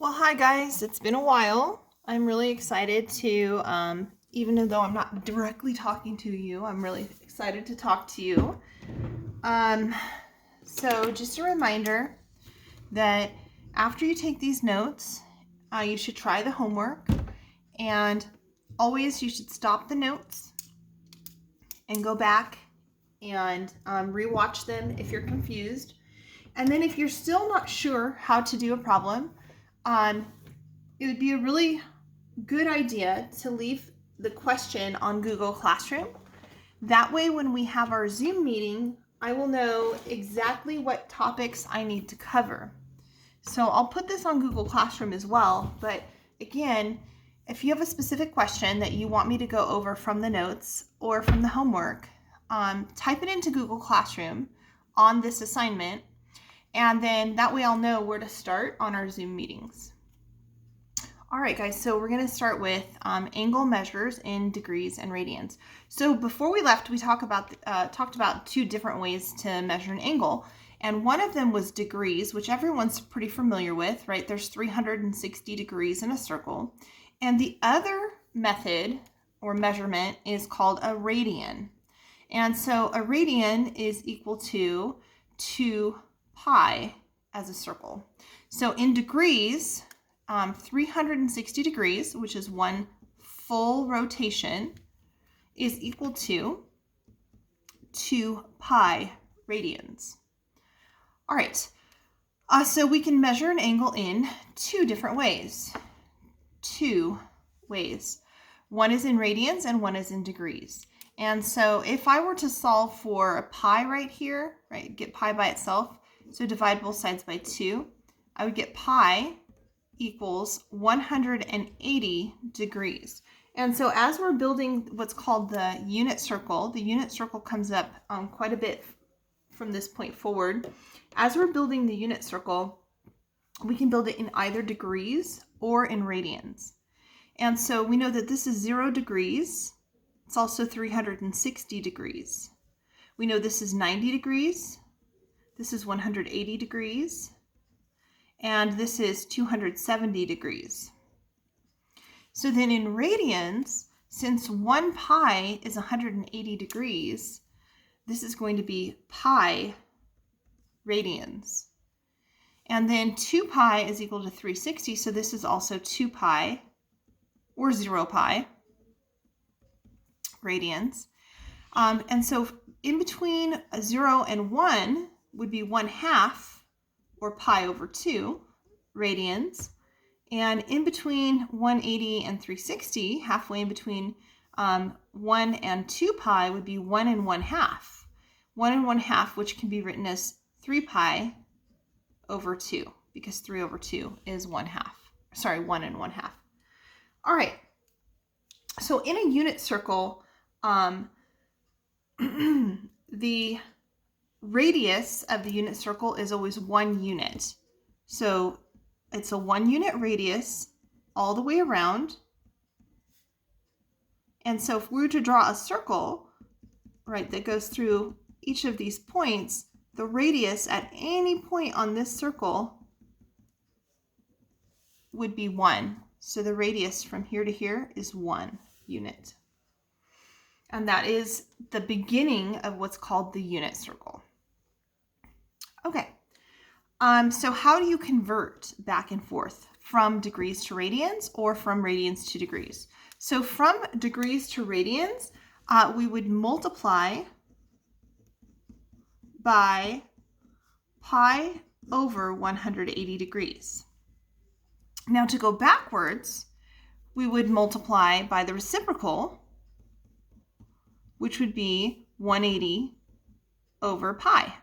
Well, hi guys, it's been a while. I'm really excited to, even though I'm not directly talking to you, I'm really excited to talk to you. Um, so just a reminder that after you take these notes, you should try the homework, and always you should stop the notes and go back and rewatch them if you're confused. And then if you're still not sure how to do a problem, it would be a really good idea to leave the question on Google Classroom. That way, when we have our Zoom meeting, I will know exactly what topics I need to cover. So I'll put this on Google Classroom as well. But again, if you have a specific question that you want me to go over from the notes or from the homework, type it into Google Classroom on this assignment, and then that way I'll know where to start on our Zoom meetings. All right, guys, so we're going to start with angle measures in degrees and radians. So before we left, we talked about two different ways to measure an angle. And one of them was degrees, which everyone's pretty familiar with, right? There's 360 degrees in a circle. And the other method or measurement is called a radian. And so a radian is equal to 2 pi as a circle. So in degrees, 360 degrees, which is one full rotation, is equal to 2 pi radians. All right, so we can measure an angle in two different ways. One is in radians and one is in degrees. And so if I were to solve for a pi right here, right, get pi by itself, so divide both sides by 2, I would get pi equals 180 degrees. And so as we're building what's called the unit circle comes up quite a bit from this point forward. As we're building the unit circle, we can build it in either degrees or in radians. And so we know that this is 0 degrees. It's also 360 degrees. We know this is 90 degrees. This is 180 degrees. And this is 270 degrees. So then in radians, since 1 pi is 180 degrees, this is going to be pi radians. And then 2 pi is equal to 360, so this is also 2 pi or 0 pi radians. And so in between 0 and 1 would be 1/2 or pi over 2 radians. And in between 180 and 360, halfway in between 1 and 2 pi would be 1 and 1/2. 1 and 1/2, which can be written as 3 pi over 2, because 3 over 2 is 1/2. Sorry, 1 and 1/2. All right. So in a unit circle, the radius of the unit circle is always 1 unit. So it's a 1 unit radius all the way around. And so if we were to draw a circle, right, that goes through each of these points, the radius at any point on this circle would be 1. So the radius from here to here is 1 unit. And that is the beginning of what's called the unit circle. Okay, so how do you convert back and forth from degrees to radians or from radians to degrees? So from degrees to radians, we would multiply by pi over 180 degrees. Now to go backwards, we would multiply by the reciprocal, which would be 180 over pi.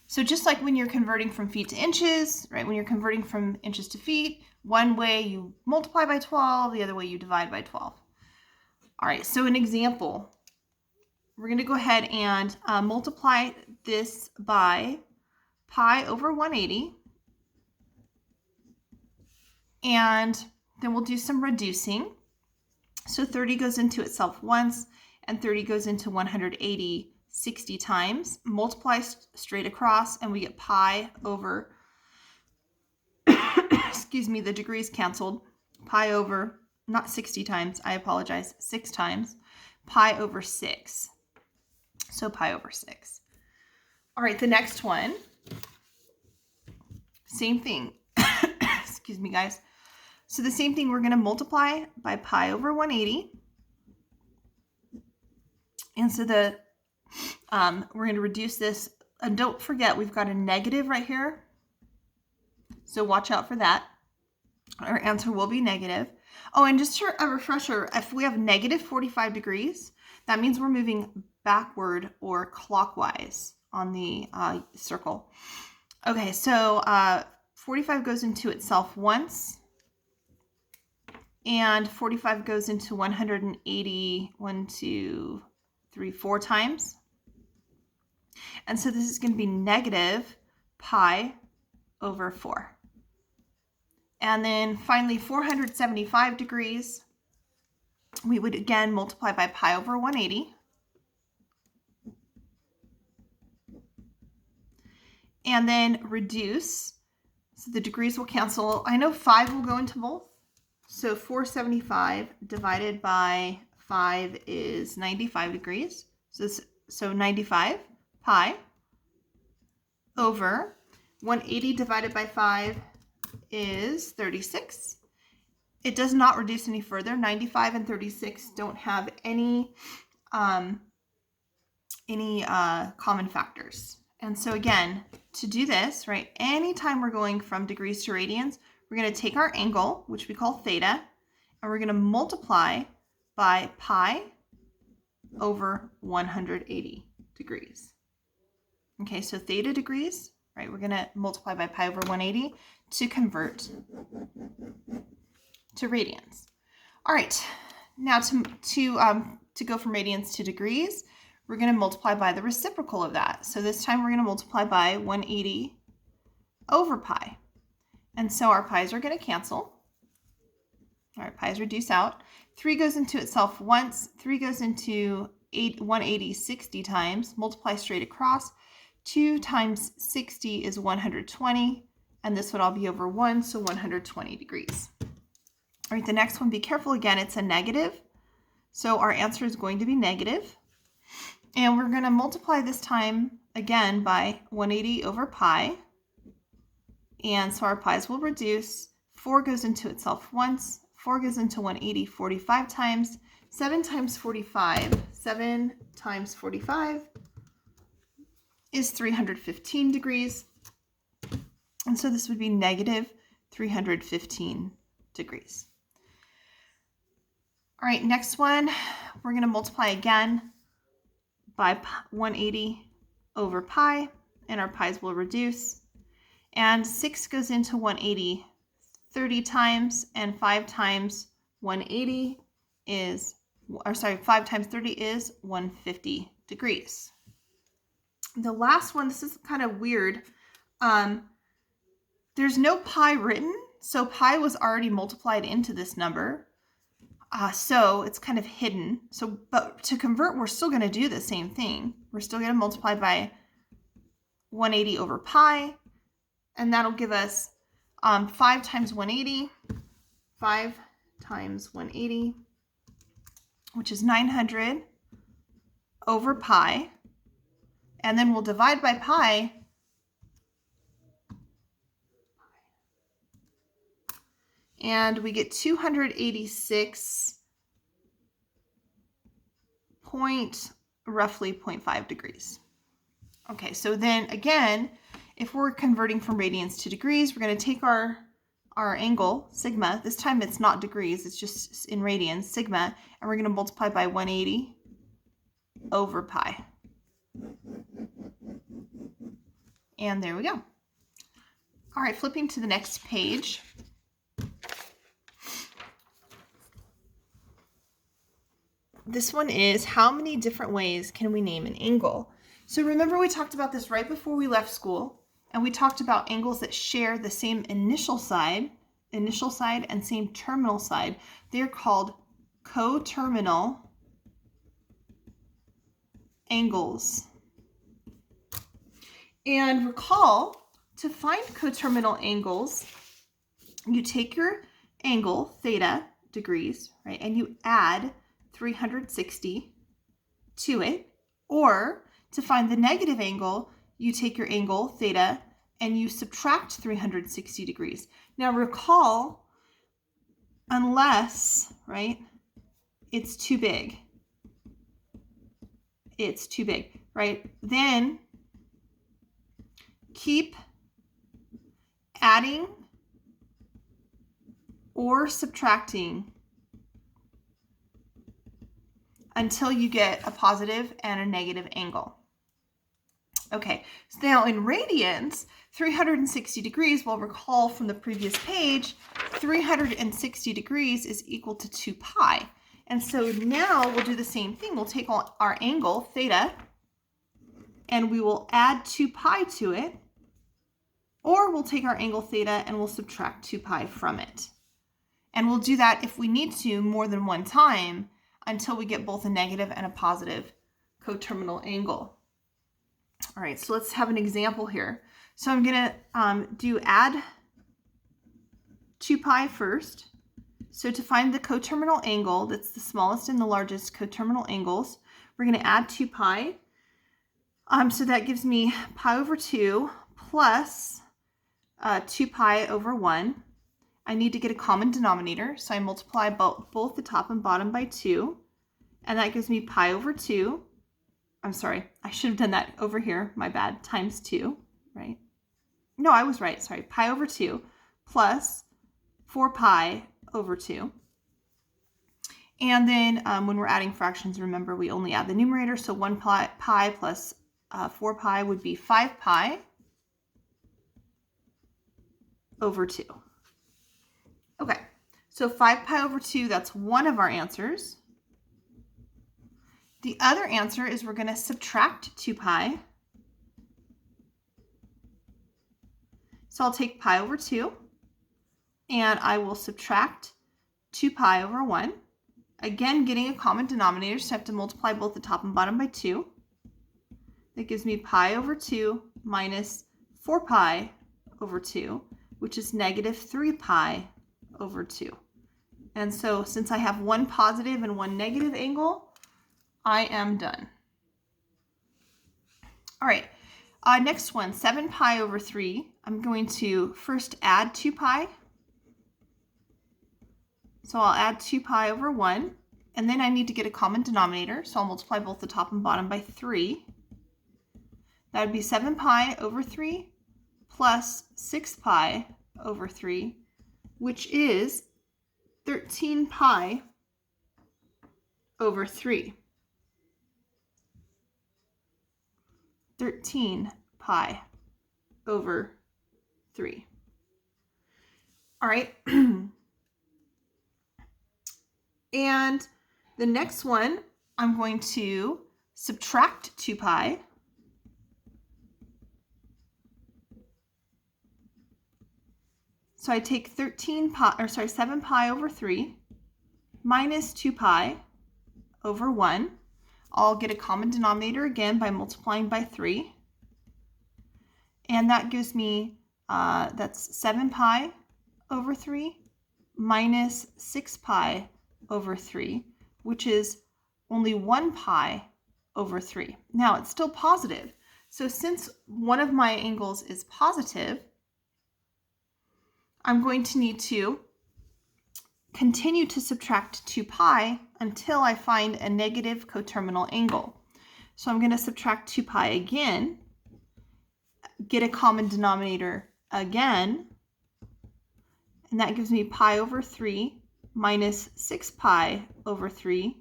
So just like when you're converting from feet to inches, right? When you're converting from inches to feet, one way you multiply by 12, the other way you divide by 12. All right, so an example. We're going to go ahead and multiply this by pi over 180. And then we'll do some reducing. So 30 goes into itself once, and 30 goes into 180 60 times. Multiply straight across, and we get pi over excuse me, the degrees canceled. Pi over, not 60 times, I apologize, 6 times. Pi over 6. So pi over 6. All right, the next one, same thing. Excuse me, guys. So the same thing, we're going to multiply by pi over 180. And so we're going to reduce this. And don't forget, we've got a negative right here. So watch out for that. Our answer will be negative. Oh, and just a refresher, if we have negative 45 degrees, that means we're moving backward or clockwise on the circle. Okay, so 45 goes into itself once. And 45 goes into 180, 1, 2, 3, 4 times. And so this is going to be negative pi over 4. And then finally 475 degrees, we would again multiply by pi over 180. And then reduce, so the degrees will cancel. I know 5 will go into both. So 475 divided by 5 is 95 degrees. So 95 pi over 180 divided by 5 is 36. It does not reduce any further. 95 and 36 don't have any common factors. And so again, to do this, right, anytime we're going from degrees to radians, we're going to take our angle, which we call theta, and we're going to multiply by pi over 180 degrees. Okay, so theta degrees, right, we're going to multiply by pi over 180 to convert to radians. All right, now to go from radians to degrees, we're going to multiply by the reciprocal of that. So this time we're going to multiply by 180 over pi. And so our pi's are going to cancel. All right, pi's reduce out. 3 goes into itself once. 3 goes into 180 60 times. Multiply straight across. 2 times 60 is 120. And this would all be over 1, so 120 degrees. All right, the next one, be careful again, it's a negative. So our answer is going to be negative. And we're going to multiply this time again by 180 over pi. And so our pi's will reduce. 4 goes into itself once. 4 goes into 180 45 times. 7 times 45. 7 times 45 is 315 degrees. And so this would be negative 315 degrees. All right, next one, we're going to multiply again by 180 over pi, and our pi's will reduce. And 6 goes into 180 30 times, and 5 times 180 is, or sorry, 5 times 30 is 150 degrees. The last one, this is kind of weird. There's no pi written, so pi was already multiplied into this number. So it's kind of hidden. So, but to convert, we're still going to do the same thing. We're still going to multiply by 180 over pi. And that'll give us 5 times 180, 5 times 180, which is 900 over pi. And then we'll divide by pi. And we get 286 roughly 0.5 degrees. Okay, so then again, if we're converting from radians to degrees, we're going to take our angle, sigma. This time it's not degrees, it's just in radians, sigma. And we're going to multiply by 180 over pi. And there we go. All right, flipping to the next page. This one is, how many different ways can we name an angle? So remember we talked about this right before we left school, and we talked about angles that share the same initial side and same terminal side. They're called coterminal angles. And recall, to find coterminal angles, you take your angle, theta degrees, right, and you add 360 to it. Or to find the negative angle, you take your angle, theta, and you subtract 360 degrees. Now recall, unless, right, it's too big, right, then keep adding or subtracting until you get a positive and a negative angle. Okay, so now in radians, 360 degrees, well, recall from the previous page, 360 degrees is equal to 2 pi. And so now we'll do the same thing. We'll take our angle, theta, and we will add 2 pi to it, or we'll take our angle theta and we'll subtract 2 pi from it. And we'll do that if we need to more than one time until we get both a negative and a positive coterminal angle. All right, so let's have an example here. So I'm going to do add 2 pi first. So to find the coterminal angle, that's the smallest and the largest coterminal angles, we're going to add 2 pi. So that gives me pi over 2 plus 2 pi over 1. I need to get a common denominator, so I multiply both the top and bottom by 2, and that gives me pi over 2. I'm sorry, I should have done that over here, my bad, times 2, right? No, I was right, sorry, pi over 2 plus 4 pi over 2. And then when we're adding fractions, remember we only add the numerator, so 1 pi plus 4 pi would be 5 pi over 2. Okay, so 5 pi over 2, that's one of our answers. The other answer is we're going to subtract 2 pi. So I'll take pi over 2, and I will subtract 2 pi over 1. Again, getting a common denominator, so I have to multiply both the top and bottom by 2. That gives me pi over 2 minus 4 pi over 2, which is negative 3 pi over 2. And so since I have one positive and one negative angle, I am done. All right, next one, 7 pi over 3. I'm going to first add 2 pi. So I'll add 2 pi over 1, and then I need to get a common denominator, so I'll multiply both the top and bottom by 3. That would be 7 pi over 3 plus 6 pi over 3, which is 13 pi over 3. 13 pi over 3. All right. And the next one, I'm going to subtract 2 pi. So I take 7 pi over 3 minus 2 pi over 1. I'll get a common denominator again by multiplying by 3. And that gives me, that's 7 pi over 3 minus 6 pi over 3, which is only 1 pi over 3. Now it's still positive. So since one of my angles is positive, I'm going to need to continue to subtract 2 pi until I find a negative coterminal angle. So I'm going to subtract 2 pi again, get a common denominator again, and that gives me pi over 3 minus 6 pi over 3,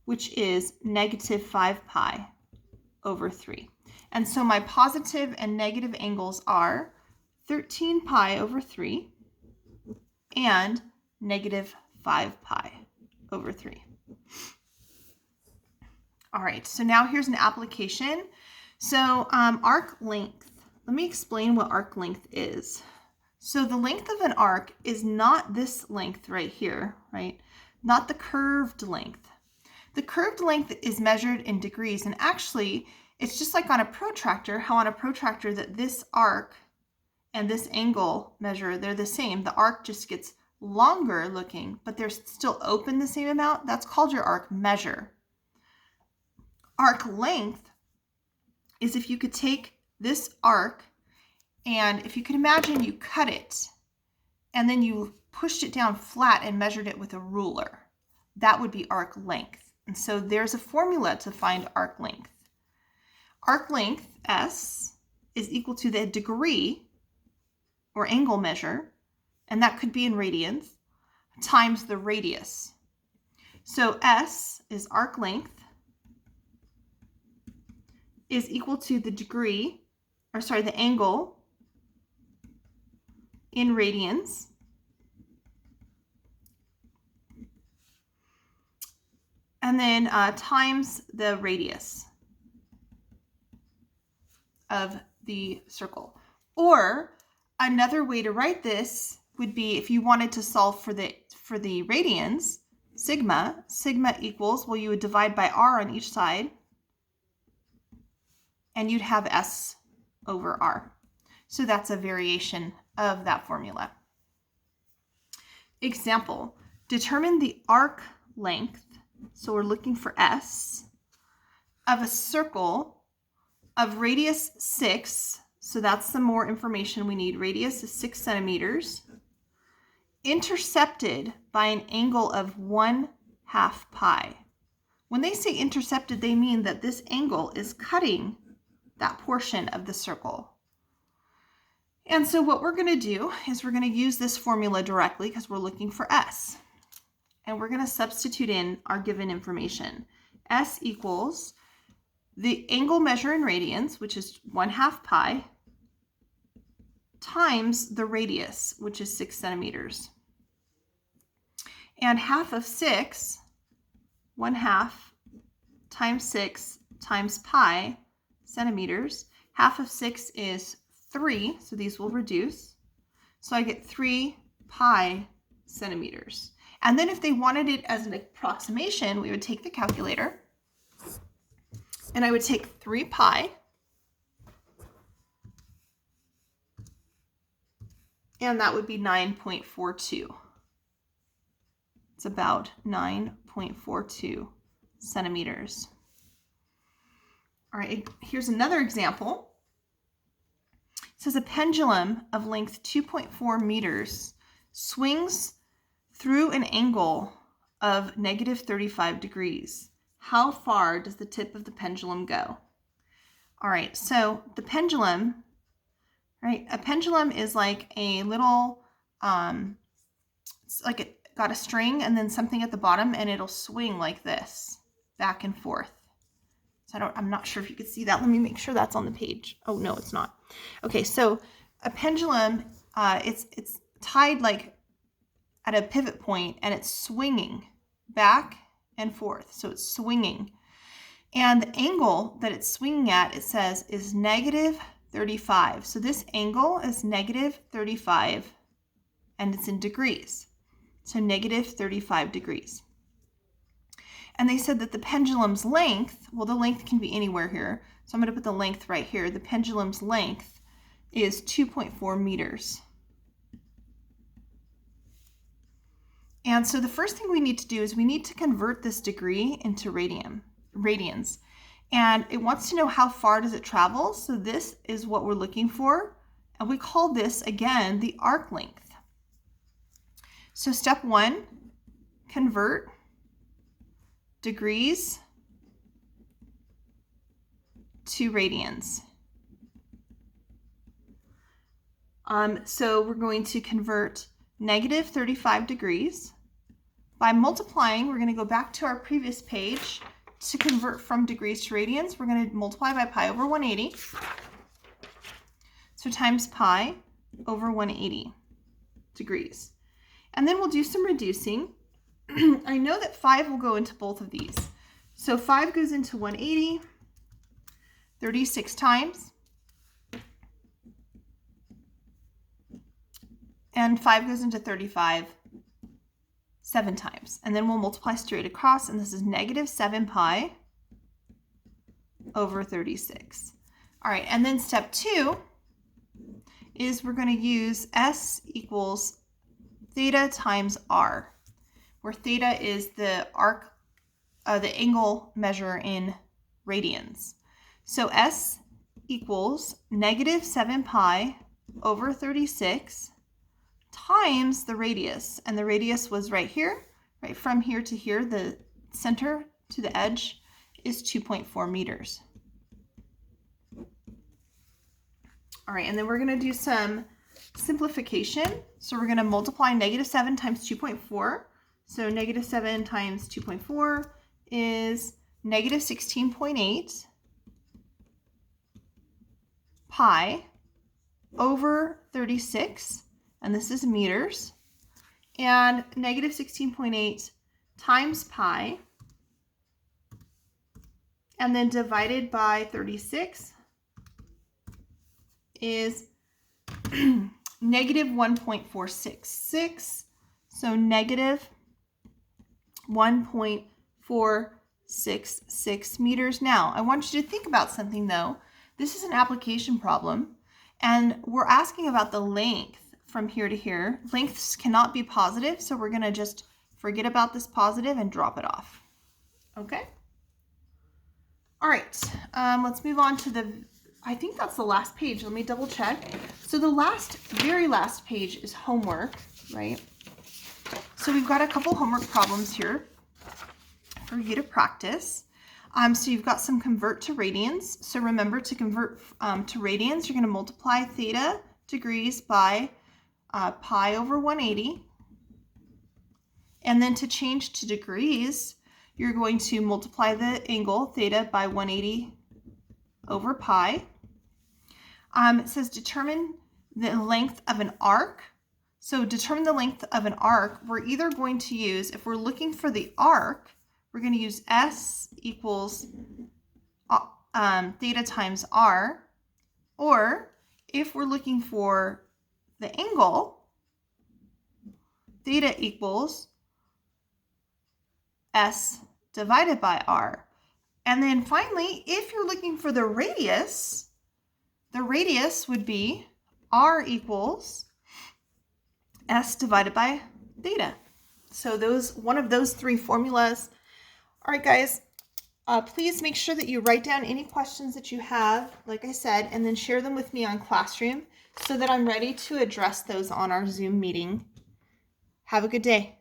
which is negative 5 pi over 3. And so my positive and negative angles are 13 pi over 3 and negative 5 pi over 3. All right, so now here's an application. So arc length. Let me explain what arc length is. So the length of an arc is not this length right here, right? Not the curved length. The curved length is measured in degrees, and actually it's just like on a protractor, how on a protractor that this arc and this angle measure, they're the same. The arc just gets longer looking, but they're still open the same amount. That's called your arc measure. Arc length is if you could take this arc, and if you could imagine you cut it and then you pushed it down flat and measured it with a ruler. That would be arc length. And so there's a formula to find arc length. Arc length, S, is equal to the degree or angle measure, and that could be in radians, times the radius. So S is arc length is equal to the degree, or sorry, the angle in radians and then times the radius of the circle. Or another way to write this would be if you wanted to solve for the radians, sigma equals, well, you would divide by r on each side, and you'd have S over R. So that's a variation of that formula. Example, determine the arc length, so we're looking for S, of a circle of radius 6, so that's some more information we need. Radius is 6 centimeters, intercepted by an angle of 1/2 pi. When they say intercepted, they mean that this angle is cutting that portion of the circle. And so what we're going to do is we're going to use this formula directly because we're looking for S. And we're going to substitute in our given information. S equals the angle measure in radians, which is 1/2 pi, times the radius, which is 6 centimeters. And half of 6, 1/2 times 6 times pi centimeters. Half of 6 is 3, so these will reduce. So I get 3 pi centimeters. And then if they wanted it as an approximation, we would take the calculator, and I would take 3 pi, and that would be 9.42. It's about 9.42 centimeters. All right, here's another example. It says a pendulum of length 2.4 meters swings through an angle of -35 degrees. How far does the tip of the pendulum go? All right, so the pendulum, right? A pendulum is like a little, it's like it got a string and then something at the bottom, and it'll swing like this, back and forth. So I'm not sure if you could see that. Let me make sure that's on the page. Oh, no, it's not. Okay, so a pendulum, it's tied like at a pivot point, and it's swinging back and forth. So it's swinging. And the angle that it's swinging at, it says, is -35. So this angle is -35, and it's in degrees. So -35 degrees. And they said that the pendulum's length, well, the length can be anywhere here. So I'm going to put the length right here. The pendulum's length is 2.4 meters. And so the first thing we need to do is we need to convert this degree into radians. And it wants to know how far does it travel. So this is what we're looking for. And we call this, again, the arc length. So step 1, convert degrees to radians. So we're going to convert -35 degrees. By multiplying, we're going to go back to our previous page to convert from degrees to radians. We're going to multiply by pi over 180. So times pi over 180 degrees. And then we'll do some reducing. I know that 5 will go into both of these. So 5 goes into 180 36 times. And 5 goes into 35 7 times. And then we'll multiply straight across, and this is -7 pi over 36. All right, and then step 2 is we're going to use S equals theta times R, where theta is the the angle measure in radians. So S equals negative 7 pi over 36 times the radius. And the radius was right here, right from here to here. The center to the edge is 2.4 meters. All right, and then we're going to do some simplification. So we're going to multiply negative 7 times 2.4. So negative 7 times 2.4 is negative 16.8 pi over 36, and this is meters, and negative 16.8 times pi, and then divided by 36 is negative 1.466, so negative 1.466 meters. Now, I want you to think about something though. This is an application problem, and we're asking about the length from here to here. Lengths cannot be positive, so we're going to just forget about this positive and drop it off. Okay? All right, let's move on to I think that's the last page. Let me double check. So the very last page is homework, right? So we've got a couple homework problems here for you to practice. So you've got some convert to radians. So remember, to convert to radians, you're going to multiply theta degrees by pi over 180. And then to change to degrees, you're going to multiply the angle theta by 180 over pi. It says determine the length of an arc. So determine the length of an arc. We're either going to use, if we're looking for the arc, we're going to use S equals theta times R, or if we're looking for the angle, theta equals S divided by R. And then finally, if you're looking for the radius would be R equals S divided by theta. So one of those three formulas. All right, guys, please make sure that you write down any questions that you have, like I said, and then share them with me on Classroom so that I'm ready to address those on our Zoom meeting. Have a good day.